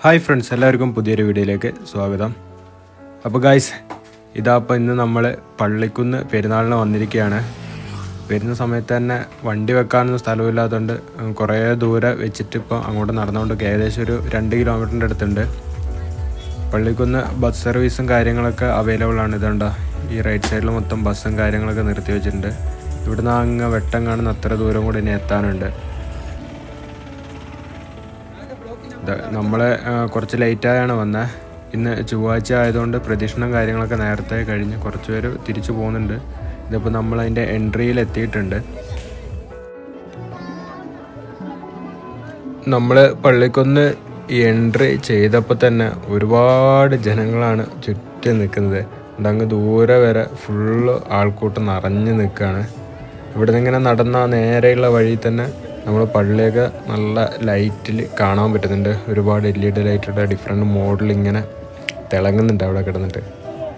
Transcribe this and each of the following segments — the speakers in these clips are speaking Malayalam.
ഹായ് ഫ്രണ്ട്സ്, എല്ലാവർക്കും പുതിയൊരു വീഡിയോയിലേക്ക് സ്വാഗതം. അപ്പോൾ ഗായ്സ്, ഇന്ന് നമ്മൾ പള്ളിക്കുന്ന് പെരുന്നാളിന് വന്നിരിക്കുകയാണ്. വരുന്ന സമയത്ത് തന്നെ വണ്ടി വെക്കാനൊന്നും സ്ഥലമില്ലാത്തതുകൊണ്ട് കുറേ ദൂരെ വെച്ചിട്ട് ഇപ്പോൾ അങ്ങോട്ട് നടന്നുകൊണ്ട് ഏകദേശം ഒരു 2 കിലോമീറ്ററിൻ്റെ അടുത്തുണ്ട്. പള്ളിക്കുന്ന് ബസ് സർവീസും കാര്യങ്ങളൊക്കെ അവൈലബിൾ ആണ്. ഇതുണ്ടോ, ഈ റൈറ്റ് സൈഡിൽ മൊത്തം ബസ്സും കാര്യങ്ങളൊക്കെ നിർത്തി വെച്ചിട്ടുണ്ട്. ഇവിടുന്ന് അങ്ങ് വെട്ടം കാണുന്ന അത്ര ദൂരം കൂടി ഇനി എത്താനുണ്ട്. നമ്മൾ കുറച്ച് ലേറ്റായാണ് വന്നത്. ഇന്ന് ചൊവ്വാഴ്ച ആയതുകൊണ്ട് പ്രദക്ഷിണം കാര്യങ്ങളൊക്കെ നേരത്തെ കഴിഞ്ഞ് കുറച്ച് പേര് തിരിച്ചു പോകുന്നുണ്ട്. ഇതിപ്പോൾ നമ്മളതിൻ്റെ എൻട്രിയിൽ എത്തിയിട്ടുണ്ട്. നമ്മൾ പള്ളിക്കൊന്ന് എൻട്രി ചെയ്തപ്പോൾ തന്നെ ഒരുപാട് ജനങ്ങളാണ് ചുറ്റും നിൽക്കുന്നത്. അങ്ങ് ദൂരെ വരെ ഫുള്ള് ആൾക്കൂട്ടം നിറഞ്ഞു നിൽക്കുകയാണ്. ഇവിടെ നിന്ന് ഇങ്ങനെ നടന്ന നേരെയുള്ള വഴി തന്നെ നമ്മൾ പള്ളിയൊക്കെ നല്ല ലൈറ്റിൽ കാണാൻ പറ്റുന്നുണ്ട്. ഒരുപാട് LED ലൈറ്റുള്ള ഡിഫറെൻറ്റ് മോഡൽ ഇങ്ങനെ തിളങ്ങുന്നുണ്ട് അവിടെ കിടന്നിട്ട്.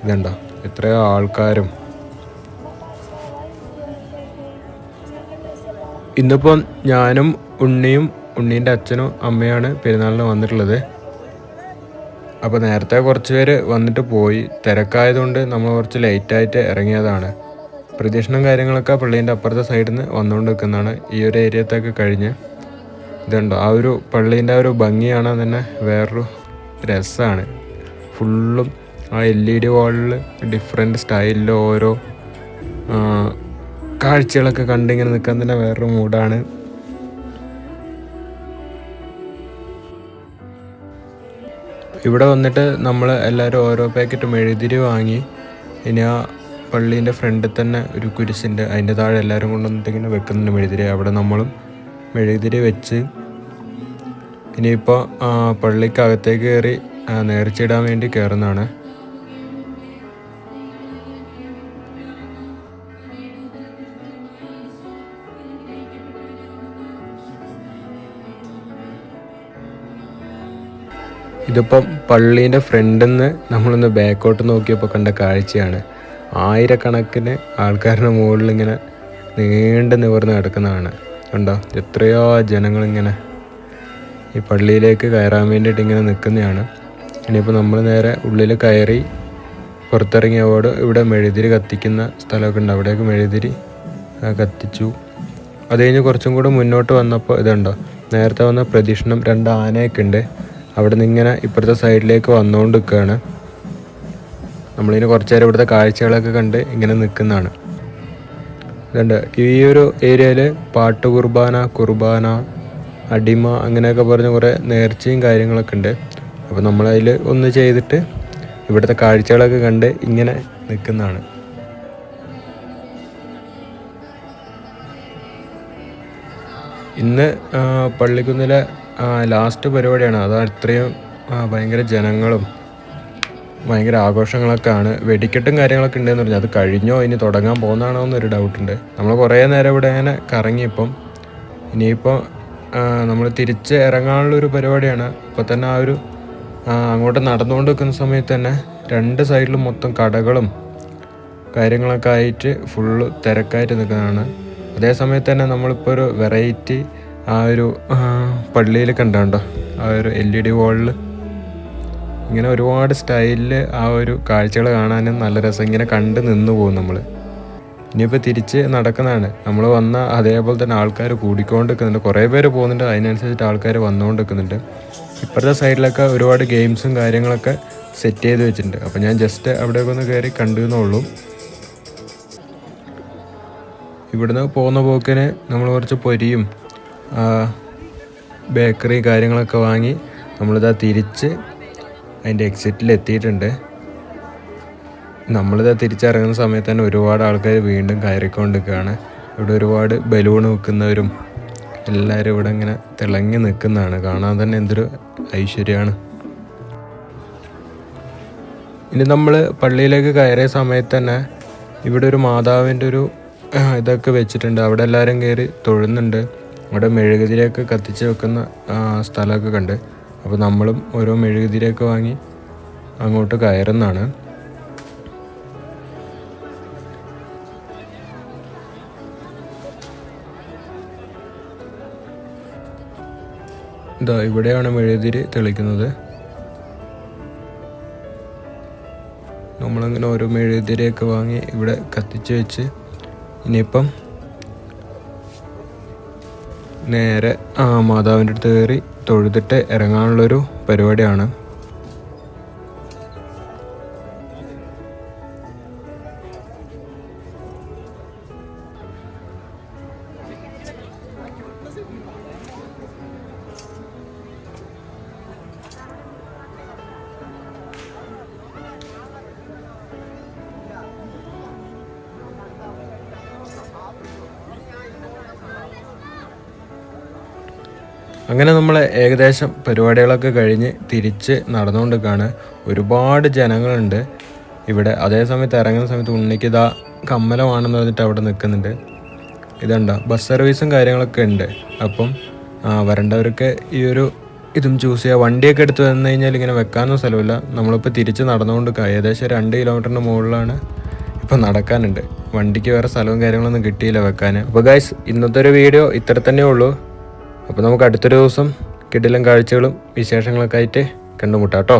ഇതുണ്ടോ, എത്രയോ ആൾക്കാരും. ഇന്നിപ്പം ഞാനും ഉണ്ണീൻ്റെ അച്ഛനും അമ്മയാണ് പെരുന്നാളിന് വന്നിട്ടുള്ളത്. അപ്പോൾ നേരത്തെ കുറച്ച് പേര് വന്നിട്ട് പോയി. തിരക്കായതുകൊണ്ട് നമ്മൾ കുറച്ച് ലേറ്റായിട്ട് ഇറങ്ങിയതാണ്. പ്രദക്ഷിണം കാര്യങ്ങളൊക്കെ പള്ളീൻ്റെ അപ്പുറത്തെ സൈഡിൽ നിന്ന് വന്നുകൊണ്ട് നിൽക്കുന്നതാണ്. ഈ ഒരു ഏരിയത്തൊക്കെ കഴിഞ്ഞ് ഇതുണ്ടോ, ആ ഒരു പള്ളീൻ്റെ ആ ഒരു ഭംഗി കാണാൻ തന്നെ വേറൊരു രസമാണ്. ഫുള്ളും ആ LED വാളിൽ ഡിഫറെൻറ്റ് സ്റ്റൈലിൽ ഓരോ കാഴ്ചകളൊക്കെ കണ്ടിങ്ങനെ നിൽക്കാൻ തന്നെ വേറൊരു മൂഡാണ്. ഇവിടെ വന്നിട്ട് നമ്മൾ എല്ലാവരും ഓരോ പാക്കറ്റ് മെഴുതിരി വാങ്ങി. ഇനി ആ പള്ളീൻ്റെ ഫ്രണ്ടിൽ തന്നെ ഒരു കുരിശുണ്ട്, അതിൻ്റെ താഴെ എല്ലാവരും കൊണ്ടുവന്നിട്ട് ഇങ്ങനെ വെക്കുന്നുണ്ട് മെഴുതിരി. അവിടെ നമ്മളും മെഴുതിരി വെച്ച് ഇനിയിപ്പോൾ പള്ളിക്കകത്തേക്ക് കയറി നേർച്ചയിടാൻ വേണ്ടി കയറുന്നതാണ്. ഇതിപ്പം പള്ളീൻ്റെ ഫ്രണ്ടിൽ നിന്ന് നമ്മളൊന്ന് ബാക്കോട്ട് നോക്കിയപ്പോൾ കണ്ട കാഴ്ചയാണ്. ആയിരക്കണക്കിന് ആൾക്കാരുടെ മുകളിൽ ഇങ്ങനെ നീണ്ടു നിവർന്ന് കിടക്കുന്നതാണ്. കണ്ടോ, എത്രയോ ജനങ്ങളിങ്ങനെ ഈ പള്ളിയിലേക്ക് കയറാൻ വേണ്ടിയിട്ട് ഇങ്ങനെ നിൽക്കുന്നതാണ്. ഇനിയിപ്പോൾ നമ്മൾ നേരെ ഉള്ളിൽ കയറി പുറത്തിറങ്ങിയതോട് ഇവിടെ മെഴുതിരി കത്തിക്കുന്ന സ്ഥലമൊക്കെ ഉണ്ട്. അവിടേക്ക് മെഴുതിരി കത്തിച്ചു. അത് കഴിഞ്ഞ് കുറച്ചും കൂടെ മുന്നോട്ട് വന്നപ്പോൾ ഇതുണ്ടോ, നേരത്തെ വന്ന പ്രദക്ഷിണം 2 ആനയൊക്കെ ഉണ്ട്. അവിടെ നിന്ന് ഇങ്ങനെ ഇപ്പുറത്തെ സൈഡിലേക്ക് വന്നുകൊണ്ട് നിൽക്കുകയാണ്. നമ്മളിങ്ങനെ കുറച്ച് നേരം ഇവിടുത്തെ കാഴ്ചകളൊക്കെ കണ്ട് ഇങ്ങനെ നിൽക്കുന്നതാണ്. ഇതുണ്ട്, ഈ ഒരു ഏരിയയിൽ പാട്ട് കുർബാന, അടിമ അങ്ങനെയൊക്കെ പറഞ്ഞ് കുറേ നേർച്ചയും കാര്യങ്ങളൊക്കെ ഉണ്ട്. അപ്പോൾ നമ്മളതിൽ ഒന്ന് ചെയ്തിട്ട് ഇവിടുത്തെ കാഴ്ചകളൊക്കെ കണ്ട് ഇങ്ങനെ നിൽക്കുന്നതാണ്. ഇന്ന് പള്ളിക്കുന്നിലെ ലാസ്റ്റ് പരിപാടിയാണ്. അത് അത്രയും ഭയങ്കര ജനങ്ങളും ഭയങ്കര ആഘോഷങ്ങളൊക്കെ ആണ്. വെടിക്കെട്ടും കാര്യങ്ങളൊക്കെ ഉണ്ടെന്ന് പറഞ്ഞാൽ അത് കഴിഞ്ഞോ ഇനി തുടങ്ങാൻ പോകുന്നതാണോ എന്നൊരു ഡൗട്ടുണ്ട്. നമ്മൾ കുറേ നേരം ഇവിടെ ഇങ്ങനെ കറങ്ങിയപ്പം ഇനിയിപ്പോൾ നമ്മൾ തിരിച്ച് ഇറങ്ങാനുള്ളൊരു പരിപാടിയാണ്. അപ്പോൾ തന്നെ ആ ഒരു അങ്ങോട്ട് നടന്നുകൊണ്ട് നിൽക്കുന്ന സമയത്ത് തന്നെ 2 സൈഡിലും മൊത്തം കടകളും കാര്യങ്ങളൊക്കെ ആയിട്ട് ഫുള്ള് തിരക്കായിട്ട് നിൽക്കുന്നതാണ്. അതേ സമയത്ത് തന്നെ നമ്മളിപ്പോൾ ഒരു വെറൈറ്റി ആ ഒരു പള്ളിയിൽ കണ്ടോ, ആ ഒരു LED വാളിൽ ഇങ്ങനെ ഒരുപാട് സ്റ്റൈലിൽ ആ ഒരു കാഴ്ചകൾ കാണാനും നല്ല രസം. ഇങ്ങനെ കണ്ട് നിന്ന് പോകും നമ്മൾ. ഇനിയിപ്പോൾ തിരിച്ച് നടക്കുന്നതാണ്. നമ്മൾ വന്ന അതേപോലെ തന്നെ ആൾക്കാർ കൂടിക്കൊണ്ട് നിൽക്കുന്നുണ്ട്. കുറേ പേര് പോകുന്നുണ്ട്, അതിനനുസരിച്ചിട്ട് ആൾക്കാർ വന്നുകൊണ്ട് നിൽക്കുന്നുണ്ട്. ഇപ്പുറത്തെ സൈഡിലൊക്കെ ഒരുപാട് ഗെയിംസും കാര്യങ്ങളൊക്കെ സെറ്റ് ചെയ്ത് വെച്ചിട്ടുണ്ട്. അപ്പോൾ ഞാൻ ജസ്റ്റ് അവിടേക്ക് ഒന്ന് കയറി കണ്ടു എന്നുള്ളൂ. ഇവിടുന്ന് പോകുന്ന പോക്കിന് നമ്മൾ കുറച്ച് പൊരിയും ബേക്കറി കാര്യങ്ങളൊക്കെ വാങ്ങി നമ്മളിതാ തിരിച്ച് അതിൻ്റെ എക്സിറ്റിൽ എത്തിയിട്ടുണ്ട്. നമ്മളിതാ തിരിച്ചിറങ്ങുന്ന സമയത്ത് തന്നെ ഒരുപാട് ആൾക്കാർ വീണ്ടും കയറിക്കൊണ്ടിരിക്കുകയാണ്. ഇവിടെ ഒരുപാട് ബലൂൺ വെക്കുന്നവരും എല്ലാവരും ഇവിടെ ഇങ്ങനെ തിളങ്ങി നിൽക്കുന്നതാണ്. കാണാൻ തന്നെ എന്തൊരു ഐശ്വര്യമാണ്. ഇനി നമ്മൾ പള്ളിയിലേക്ക് കയറിയ സമയത്ത് തന്നെ ഇവിടെ ഒരു മാതാവിൻ്റെ ഒരു ഇതൊക്കെ വെച്ചിട്ടുണ്ട്. അവിടെ എല്ലാവരും കയറി തൊഴുന്നുണ്ട്. അവിടെ മെഴുകുതിരിയൊക്കെ കത്തിച്ച് വെക്കുന്ന സ്ഥലമൊക്കെ കണ്ട്. അപ്പോൾ നമ്മളും ഓരോ മെഴുകുതിരിയൊക്കെ വാങ്ങി അങ്ങോട്ട് കയറുന്നതാണ്. ഇവിടെയാണ് മെഴുകുതിരി തെളിക്കുന്നത്. നമ്മളങ്ങനെ ഓരോ മെഴുകുതിരിയൊക്കെ വാങ്ങി ഇവിടെ കത്തിച്ച് വെച്ച് ഇനിയിപ്പം നേരെ മാതാവിൻ്റെ അടുത്ത് കയറി തൊഴുതിട്ട് ഇറങ്ങാനുള്ളൊരു പരിപാടിയാണ്. അങ്ങനെ നമ്മൾ ഏകദേശം പരിപാടികളൊക്കെ കഴിഞ്ഞ് തിരിച്ച് നടന്നുകൊണ്ടിരിക്കുകയാണ്. ഒരുപാട് ജനങ്ങളുണ്ട് ഇവിടെ. അതേ സമയത്ത് ഇറങ്ങുന്ന സമയത്ത് ഉണ്ണിക്ക് ഇതാ കമ്മലമാണെന്ന് പറഞ്ഞിട്ട് അവിടെ നിൽക്കുന്നുണ്ട്. ഇതുണ്ടോ, ബസ് സർവീസും കാര്യങ്ങളൊക്കെ ഉണ്ട്. അപ്പം വരേണ്ടവർക്ക് ഈ ഒരു ഇതും ചൂസ് ചെയ്യുക. വണ്ടിയൊക്കെ എടുത്ത് വന്നു കഴിഞ്ഞാൽ ഇങ്ങനെ വെക്കാനൊന്നും സ്ഥലമില്ല. നമ്മളിപ്പോൾ തിരിച്ച് നടന്നുകൊണ്ട് ഏകദേശം 2 കിലോമീറ്ററിന് മുകളിലാണ് ഇപ്പം നടക്കാനുണ്ട്. വണ്ടിക്ക് വേറെ സ്ഥലവും കാര്യങ്ങളൊന്നും കിട്ടിയില്ല വെക്കാൻ. അപ്പോൾ ഗൈസ്, ഇന്നത്തെ ഒരു വീഡിയോ ഇത്ര തന്നെ ഉള്ളൂ. അപ്പോൾ നമുക്ക് അടുത്തൊരു ദിവസം കിടിലൻ കാഴ്ചകളും വിശേഷങ്ങളൊക്കെ ആയിട്ട് കണ്ടുമുട്ടാം കേട്ടോ.